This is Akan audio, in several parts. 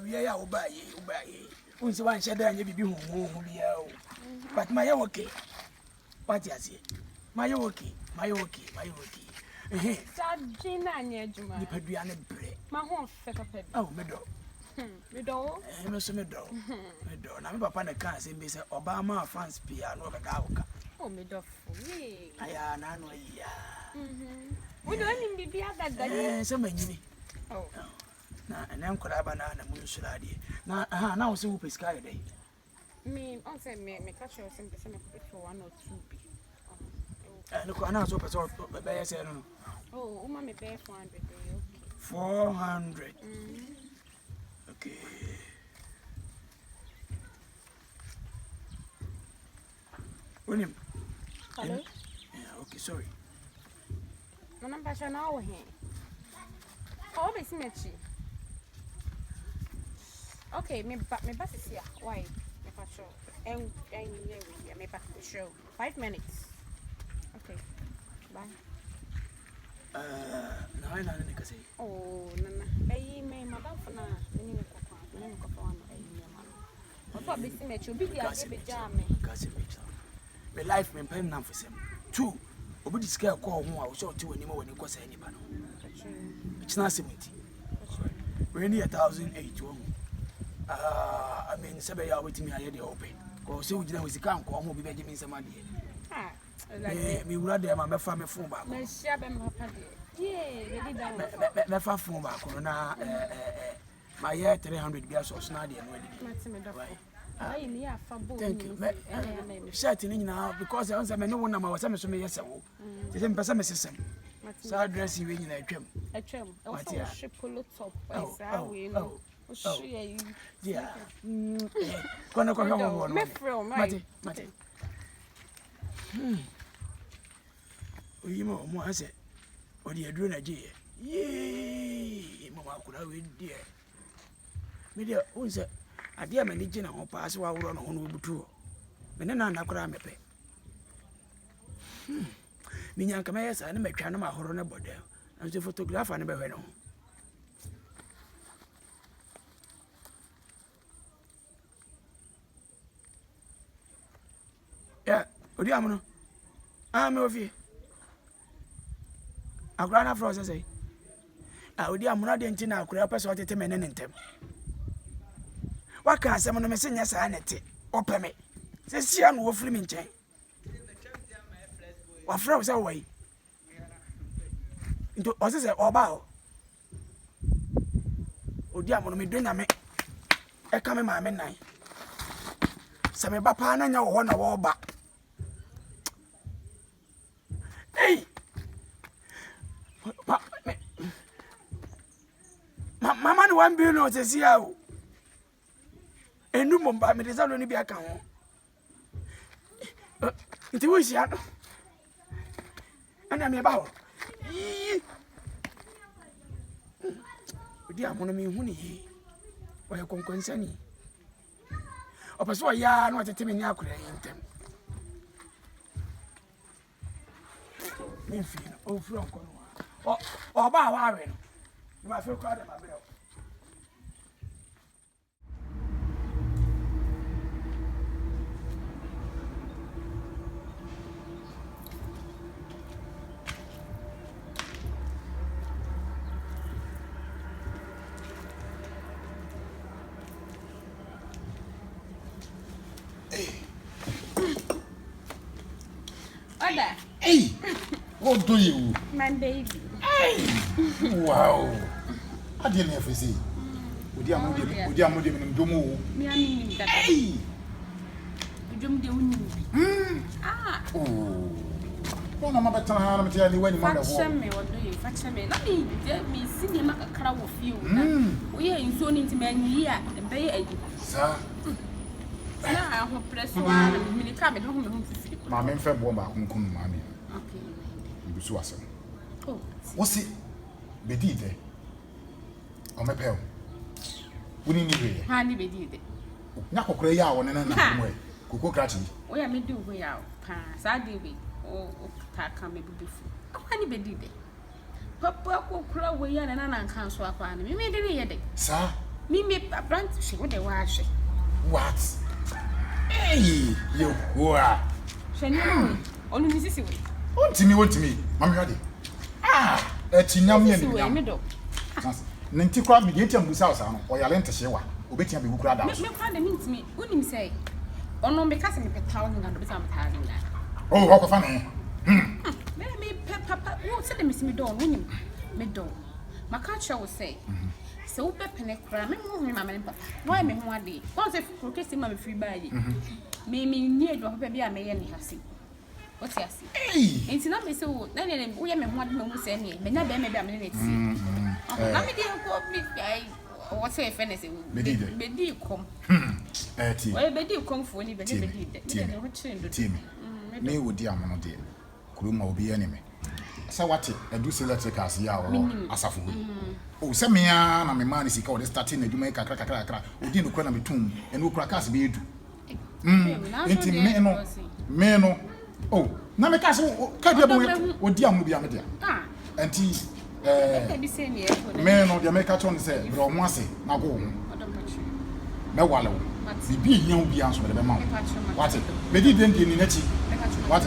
we are obey. Once one shadow and you be home, but my okay. What is it? My okay. Sajina Nejuma. The Pedriana bread. My home set up. Oh, meadow. Meadow? I'm a meadow. Meadow. I'm upon a car saying, Mr. Obama, France, piano, over Gauka. Oh, meadow. I am no ya. We don't even be at that. So many. Oh, and I'm Corabana and Munsuladi. Now, so whoop is sky day. Me, I'll say, me catch your simple for 1 or 2 b. Look, I'm not so better. Oh, Mamma, pay 400. 400. Okay. William. Hello? Yeah, okay, sorry. My number shall now here. Oh, it's Mitchy. Okay, me bus is here. Why? Me patrol. And me back to show. 5 minutes. Okay. Bye. Now I know what say. Oh, Nana. Hey, me, madam, for now. Me, what be Mitchy? Be the jam. My life, my pen now for some. 2. Obudi scale call who I was short to anymore when you was any man. It's not 70. We're near 1,008. I mean, 7 hours with me, I had the open. Because so you know, we can't call home, be begging some money. Me rather my family phone back. My shabam, my phone back. My year 300 years or snarly and ready. Thank you. Certainly now, because I answer no one of my was a yes. The same person system. So I dress you in a trim. A trim. Also, ship pull top. Oh, yeah. Gonna come home. Mate. You know, I said, what do you do in a year? Yea, Mamma could have been dear. Media, who's it? A dear managing or pass while we're on home true. Menana Nakramepe. Minyan Camayas, I never can my horror about them. And the photograph I never went on. Yeah, Odiamano. I'm over here. A grand frozen say. I would am not in Tina, could help us what it men in them. What can someone message us? I net open me. Says she and wolf fliming chain. What froze away? Into us or bow. Oh, dear, me doing a me. I come in my midnight. Some bapana and your one of all back. Hey! Mamma, one billion says you. And no more by me, there's only be a count. It was yet. And I'm about. Dear Monami, Honey, why you can concern me. Or persuade ya not a timid yakura in them. Minfield, oh, from or bow iron. You might feel quite a bit. Hey, what do you? My baby. Hey, wow. I didn't have to see. Would you have in Domo? Hey, Ah, oh, well, I'm about to tell you when you want to watch me. What do you fetch me? Let me see him a crowd of you. We are in so into many years, the bay. Sir, now I hope press one and come home. my main friend, Bomba, mammy. Okay, You was awesome. oh, What's it? Bediide. On my pal. We need you. Handy Bediide. Nako Craya on another way. Coco Catchy. We are me do way out. Pass, I did it. Oh, come maybe before. Handy Bediide. Papa will crow way and an uncouncil upon me. Made it. Sir, Me brand she what they wash. What? Hey, you whoa. Shani, only Mrs. Way. Want me. Mammy ready. Ah, etinyam ye Me do. Nti kwa bi yeti ambusa osa no o yale ntehye wa obeti abi kura da so Me kwa dem ntimi unim say ono me kase me petaw nga do beta me taade nga oh what fa ne me papa wo se dem me do unim me do maka cha wo say se wo pepene kra me ho me mama ne papa why me ho ade won se furu kesi ma me free buy me ni edu papa bi a me ye ne hase what you see eh enti na me se wo na ne wo ye me ho ade me mu se ne me na be me bi a me ne ti na me dey go me what say fairness Bediide come ti oye Bediide come for ni Bediide me ho trend ti me wodi amono de kuruma obi ene me sa wate edu se electricals ya o asafo o se me ya na me man sika o de starting na dwuma kakra odi no kra na metum ene okra kas be edu enti me no oh na me ka se ka dia bo odi amono bi amede enti me no dia me ka chon se bro mo ase na go me wale wo bibi nya obi anso de be ma what Bediide ndi ni nachi what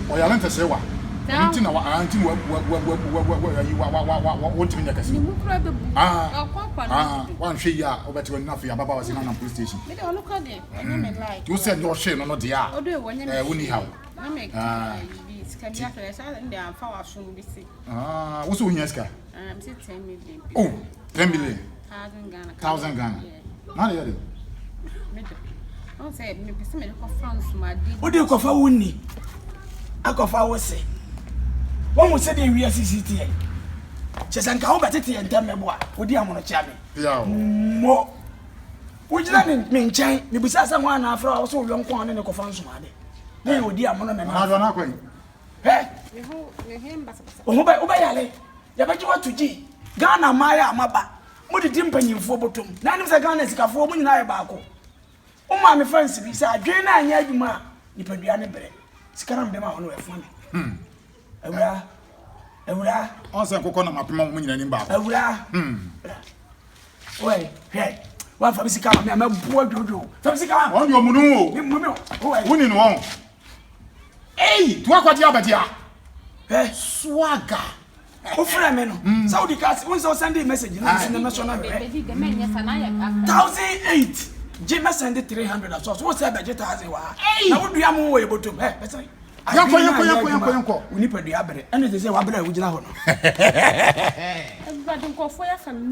o ya lenta se wa nti na anti wa wonti nya kasi wan hwe ya obeti woni na fe ababa wa na police station me dey look at them and me like you said your share no dia woni how na me can be after that and they are power soon be see what's on your scar say 10 million oh 10 million 1000 Ghana na dey me don't say me person me go France ma di o dey kofa wonni akofa wo se won mo se dey wi CCTV chesanka wo betete enta mebo a odi amono chia me ya mo wojina me nchen me bisa sa ho ana afra wo so wo nko ane ne kofa nsomade na odi amono me na do na kwen me ho mbasa o ba yale ya beji watu ji Ghana maya amaba mo didi mpanyimfo botom na nim se Ghana sikafo mo nyina ye baako o ma me fancy bi sa adwen na anya adwuma nipadua ne bere sikara mde ma hono efo me ewura on se kokko na mapema mo nyina nim baako ewura oi he wa fa bisika ma me bo adwodo fa bisika on yo munu ni mo me oi woni no on tu akwati abadia swagger o frɛ me no Saudi cast won so send message na send national Bediide me nya sana ya 1008 Jima send 300 so so say budget has wa na wo dua mo wo ebotom better yanko uni padua bere ene say wa bere wo gina ho no everybody go for ya family